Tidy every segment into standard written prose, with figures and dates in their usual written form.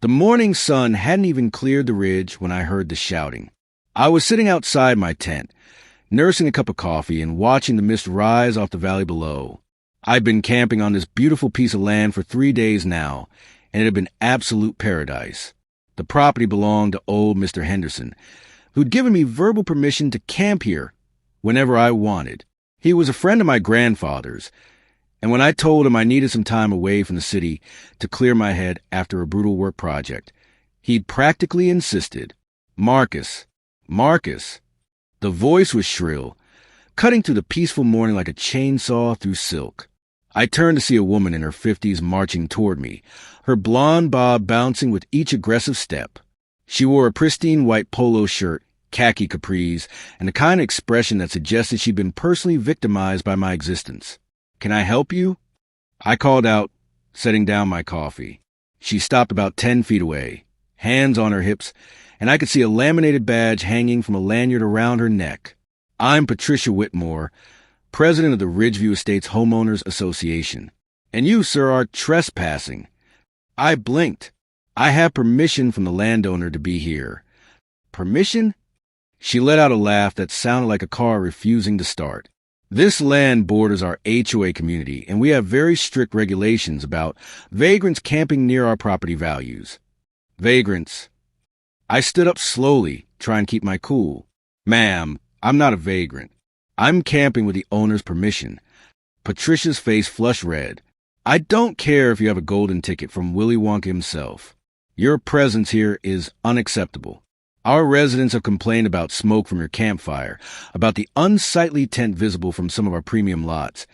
The morning sun hadn't even cleared the ridge when I heard the shouting. I was sitting outside my tent, nursing a cup of coffee and watching the mist rise off the valley below. I'd been camping on this beautiful piece of land for 3 days now, and it had been absolute paradise. The property belonged to old Mr. Henderson, who'd given me verbal permission to camp here whenever I wanted. He was a friend of my grandfather's, and when I told him I needed some time away from the city to clear my head after a brutal work project, he'd practically insisted. Marcus. The voice was shrill, cutting through the peaceful morning like a chainsaw through silk. I turned to see a woman in her 50s marching toward me, her blonde bob bouncing with each aggressive step. She wore a pristine white polo shirt, khaki capris, and the kind of expression that suggested she'd been personally victimized by my existence. "Can I help you?" I called out, setting down my coffee. She stopped about 10 feet away, hands on her hips, and I could see a laminated badge hanging from a lanyard around her neck. "I'm Patricia Whitmore, president of the Ridgeview Estates Homeowners Association. And you, sir, are trespassing." I blinked. "I have permission from the landowner to be here." "Permission?" She let out a laugh that sounded like a car refusing to start. "This land borders our HOA community, and we have very strict regulations about vagrants camping near our property values." "Vagrants." I stood up slowly, trying to keep my cool. "Ma'am, I'm not a vagrant. I'm camping with the owner's permission." Patricia's face flushed red. "I don't care if you have a golden ticket from Willy Wonka himself. Your presence here is unacceptable. Our residents have complained about smoke from your campfire, about the unsightly tent visible from some of our premium lots,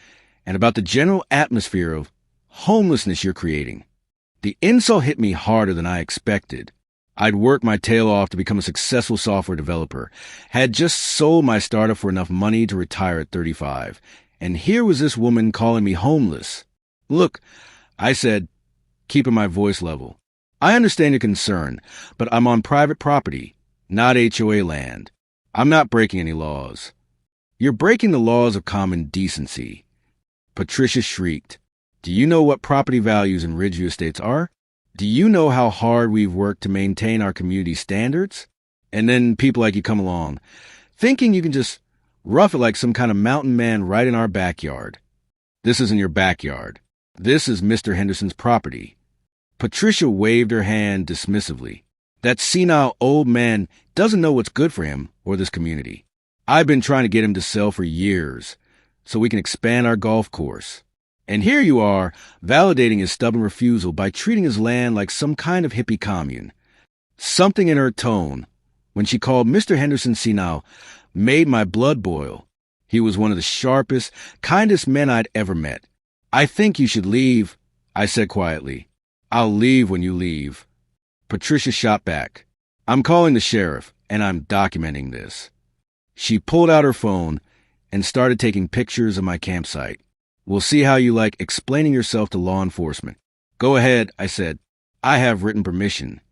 and about the general atmosphere of homelessness you're creating." The insult hit me harder than I expected. I'd worked my tail off to become a successful software developer, had just sold my startup for enough money to retire at 35, and here was this woman calling me homeless. "Look," I said, keeping my voice level, "I understand your concern, but I'm on private property, not HOA land. I'm not breaking any laws." "You're breaking the laws of common decency." Patricia shrieked. "Do you know what property values in Ridgeview Estates are? Do you know how hard we've worked to maintain our community standards? And then people like you come along, thinking you can just rough it like some kind of mountain man right in our backyard." "This isn't your backyard. This is Mr. Henderson's property." Patricia waved her hand dismissively. "That senile old man doesn't know what's good for him or this community. I've been trying to get him to sell for years so we can expand our golf course. And here you are, validating his stubborn refusal by treating his land like some kind of hippie commune." Something in her tone, when she called Mr. Henderson senile, made my blood boil. He was one of the sharpest, kindest men I'd ever met. "I think you should leave," I said quietly. "I'll leave when you leave." Patricia shot back. "I'm calling the sheriff, and I'm documenting this." She pulled out her phone and started taking pictures of my campsite. "We'll see how you like explaining yourself to law enforcement." "Go ahead," I said. "I have written permission."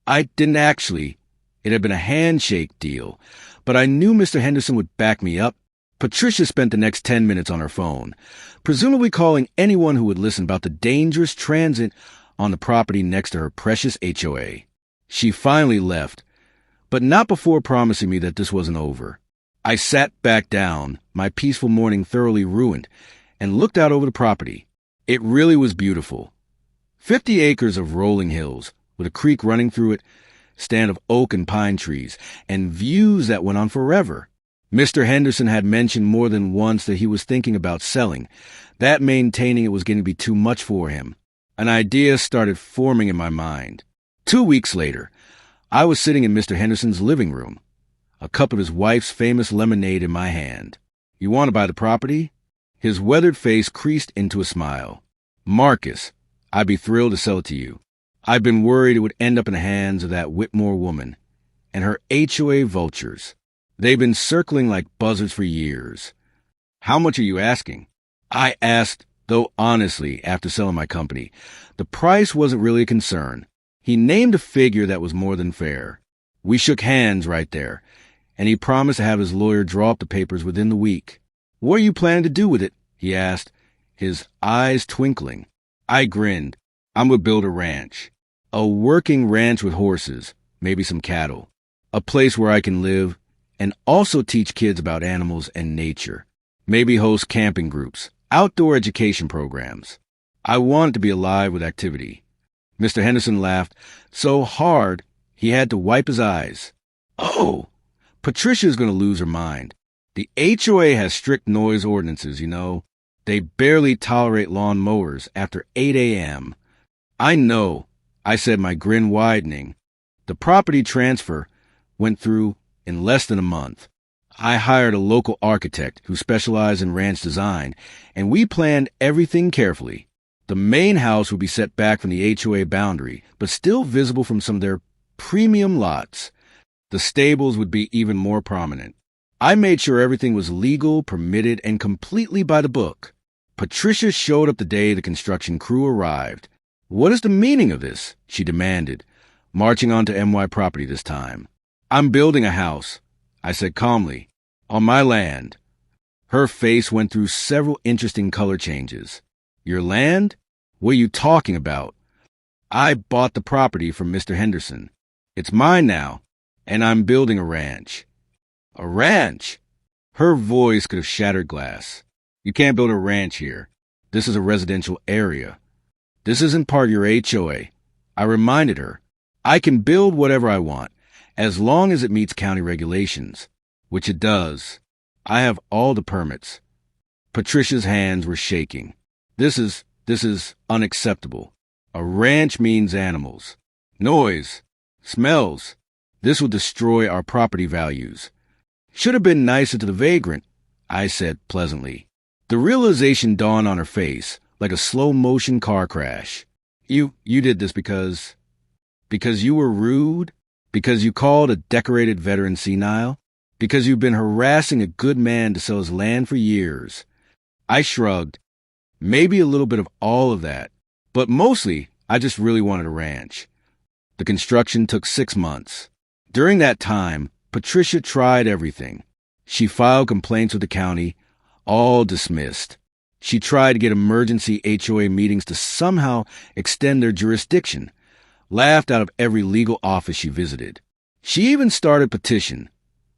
I didn't actually. It had been a handshake deal, but I knew Mr. Henderson would back me up. Patricia spent the next 10 minutes on her phone, presumably calling anyone who would listen about the dangerous transit on the property next to her precious HOA. She finally left, but not before promising me that this wasn't over. I sat back down, my peaceful morning thoroughly ruined, and looked out over the property. It really was beautiful. 50 acres of rolling hills, with a creek running through it, stand of oak and pine trees, and views that went on forever. Mr. Henderson had mentioned more than once that he was thinking about selling, that maintaining it was getting to be too much for him. An idea started forming in my mind. 2 weeks later, I was sitting in Mr. Henderson's living room, a cup of his wife's famous lemonade in my hand. "You want to buy the property?" His weathered face creased into a smile. "Marcus, I'd be thrilled to sell it to you. I've been worried it would end up in the hands of that Whitmore woman and her HOA vultures. They've been circling like buzzards for years." "How much are you asking?" I asked, though honestly, after selling my company, the price wasn't really a concern. He named a figure that was more than fair. We shook hands right there, and he promised to have his lawyer draw up the papers within the week. "What are you planning to do with it?" he asked, his eyes twinkling. I grinned. "I'm going to build a ranch." A working ranch with horses, maybe some cattle. A place where I can live and also teach kids about animals and nature. Maybe host camping groups, outdoor education programs. I wanted to be alive with activity. Mr. Henderson laughed so hard he had to wipe his eyes. Oh, Patricia is going to lose her mind. The HOA has strict noise ordinances, you know. They barely tolerate lawn mowers after 8 a.m. I know, I said, my grin widening. The property transfer went through in less than a month. I hired a local architect who specialized in ranch design, and we planned everything carefully. The main house would be set back from the HOA boundary, but still visible from some of their premium lots. The stables would be even more prominent. I made sure everything was legal, permitted, and completely by the book. Patricia showed up the day the construction crew arrived. "What is the meaning of this?" she demanded, marching onto MY property this time. "I'm building a house," I said calmly, "on my land." Her face went through several interesting color changes. "Your land? What are you talking about?" "I bought the property from Mr. Henderson. It's mine now, and I'm building a ranch." "A ranch?" Her voice could have shattered glass. "You can't build a ranch here. This is a residential area. This isn't part of your HOA. I reminded her, I can build whatever I want, as long as it meets county regulations, which it does. I have all the permits. Patricia's hands were shaking. This is unacceptable. A ranch means animals, noise, smells. This will destroy our property values. Should have been nicer to the vagrant, I said pleasantly. The realization dawned on her face like a slow-motion car crash. You did this because you were rude? Because you called a decorated veteran senile? Because you've been harassing a good man to sell his land for years? I shrugged. Maybe a little bit of all of that, but mostly I just really wanted a ranch. The construction took 6 months. During that time, Patricia tried everything. She filed complaints with the county, all dismissed. She tried to get emergency HOA meetings to somehow extend their jurisdiction, laughed out of every legal office she visited. She even started a petition,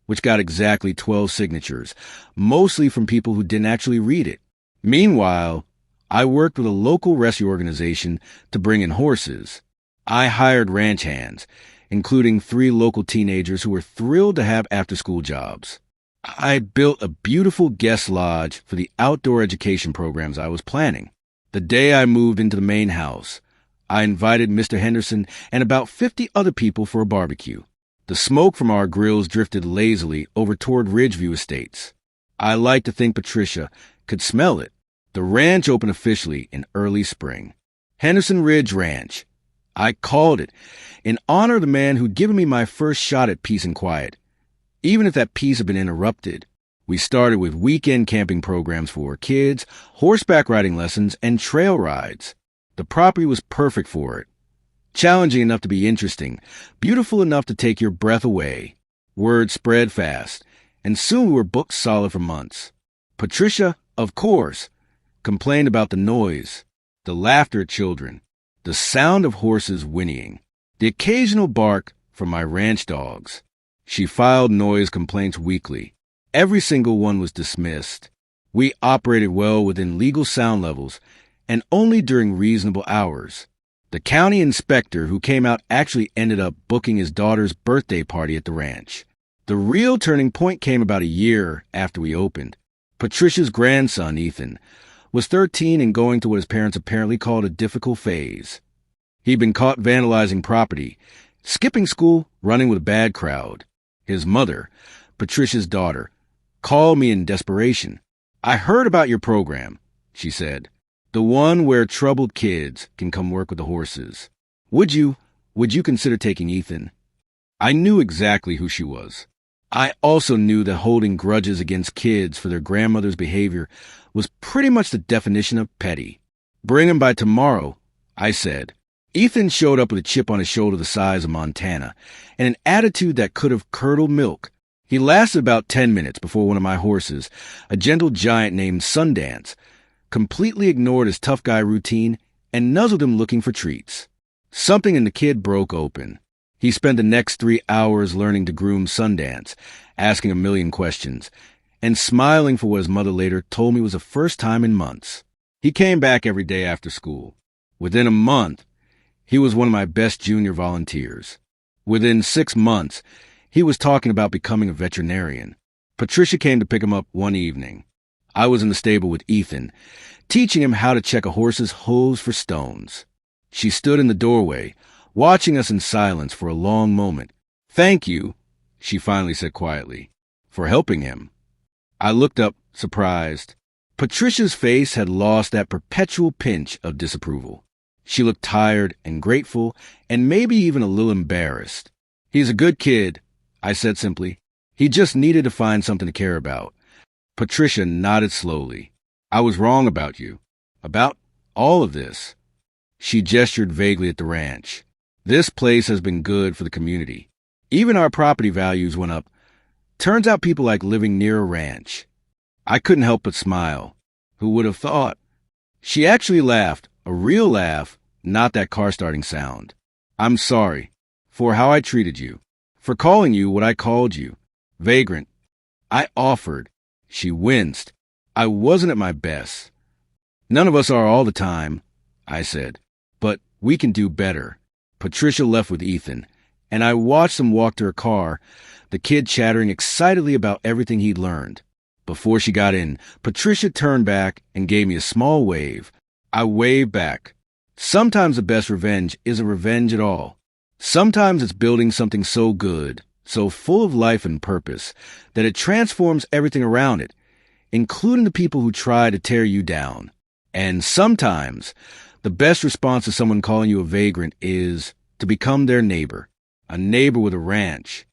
which got exactly 12 signatures, mostly from people who didn't actually read it. Meanwhile, I worked with a local rescue organization to bring in horses. I hired ranch hands, including 3 local teenagers who were thrilled to have after-school jobs. I built a beautiful guest lodge for the outdoor education programs I was planning. The day I moved into the main house, I invited Mr. Henderson and about 50 other people for a barbecue. The smoke from our grills drifted lazily over toward Ridgeview Estates. I like to think Patricia could smell it. The ranch opened officially in early spring. Henderson Ridge Ranch. I called it in honor of the man who'd given me my first shot at peace and quiet. Even if that peace had been interrupted, we started with weekend camping programs for kids, horseback riding lessons, and trail rides. The property was perfect for it. Challenging enough to be interesting, beautiful enough to take your breath away. Word spread fast, and soon we were booked solid for months. Patricia, of course, complained about the noise, the laughter at children, the sound of horses whinnying, the occasional bark from my ranch dogs. She filed noise complaints weekly. Every single one was dismissed. We operated well within legal sound levels and only during reasonable hours. The county inspector who came out actually ended up booking his daughter's birthday party at the ranch. The real turning point came about a year after we opened. Patricia's grandson, Ethan, was 13 and going through what his parents apparently called a difficult phase. He'd been caught vandalizing property, skipping school, running with a bad crowd. His mother, Patricia's daughter, called me in desperation. "I heard about your program," she said. "The one where troubled kids can come work with the horses. Would you consider taking Ethan?" I knew exactly who she was. I also knew that holding grudges against kids for their grandmother's behavior was pretty much the definition of petty. "Bring him by tomorrow," I said. Ethan showed up with a chip on his shoulder the size of Montana and an attitude that could have curdled milk. He lasted about 10 minutes before one of my horses, a gentle giant named Sundance, completely ignored his tough guy routine and nuzzled him looking for treats. Something in the kid broke open. He spent the next 3 hours learning to groom Sundance, asking a million questions, and smiling for what his mother later told me was the first time in months. He came back every day after school. Within a month, he was one of my best junior volunteers. Within 6 months, he was talking about becoming a veterinarian. Patricia came to pick him up one evening. I was in the stable with Ethan, teaching him how to check a horse's hooves for stones. She stood in the doorway, watching us in silence for a long moment. "Thank you," she finally said quietly, "for helping him." I looked up, surprised. Patricia's face had lost that perpetual pinch of disapproval. She looked tired and grateful, and maybe even a little embarrassed. "He's a good kid," I said simply. "He just needed to find something to care about." Patricia nodded slowly. "I was wrong about you. About all of this." She gestured vaguely at the ranch. "This place has been good for the community. Even our property values went up. Turns out people like living near a ranch." I couldn't help but smile. Who would have thought? She actually laughed, a real laugh, not that car starting sound. "I'm sorry for how I treated you, for calling you what I called you. Vagrant. I offered." She winced. "I wasn't at my best." "None of us are all the time," I said. "But we can do better." Patricia left with Ethan, and I watched them walk to her car, the kid chattering excitedly about everything he'd learned. Before she got in, Patricia turned back and gave me a small wave. I waved back. Sometimes the best revenge isn't revenge at all. Sometimes it's building something so good, so full of life and purpose, that it transforms everything around it, including the people who try to tear you down. And sometimes the best response to someone calling you a vagrant is to become their neighbor, a neighbor with a ranch,